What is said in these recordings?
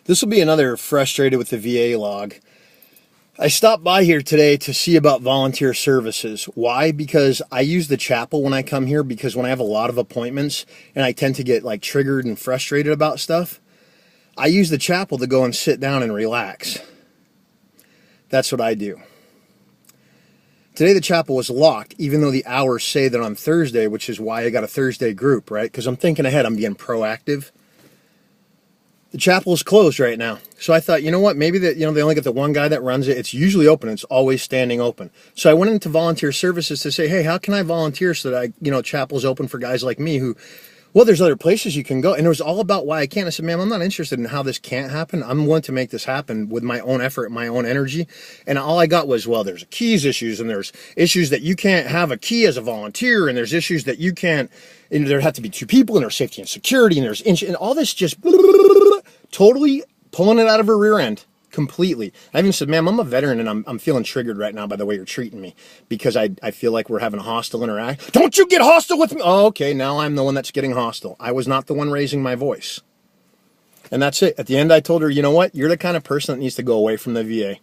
This will be another frustrated with the VA log. I stopped by here today to see about volunteer services. Why? Because I use the chapel when I come here, because when I have a lot of appointments and I tend to get like triggered and frustrated about stuff, I use the chapel to go and sit down and relax. That's what I do. Today the chapel was locked, even though the hours say that on Thursday, which is why I got a Thursday group, right? Because I'm thinking ahead, I'm being proactive. The chapel is closed right now. So I thought, you know what, maybe that, they only get the one guy that runs it. It's usually open. It's always standing open. So I went into volunteer services to say, hey, how can I volunteer so that chapel's open for guys like me who, well, there's other places you can go. And it was all about why I can't. I said, man, I'm not interested in how this can't happen. I'm willing to make this happen with my own effort, my own energy. And all I got was, well, there's keys issues, and there's issues that you can't have a key as a volunteer, and there's issues that you can't, and there have to be two people, and there's safety and security, and there's and all this just totally pulling it out of her rear end completely. I even said, ma'am, I'm a veteran and I'm feeling triggered right now by the way you're treating me, because I feel like we're having a hostile interaction. Don't you get hostile with me? Oh, okay, now I'm the one that's getting hostile. I was not the one raising my voice. And that's it. At the end, I told her, you know what? You're the kind of person that needs to go away from the VA.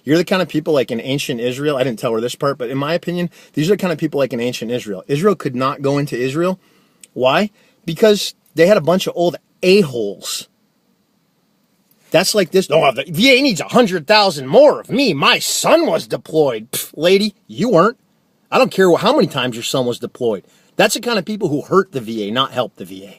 You're the kind of people like in ancient Israel. I didn't tell her this part, but in my opinion, these are the kind of people like in ancient Israel. Israel could not go into Israel. Why? Because they had a bunch of old a-holes. That's like this. Oh, the VA needs 100,000 more of me. My son was deployed. Pfft, lady, you weren't. I don't care how many times your son was deployed. That's the kind of people who hurt the VA, not help the VA.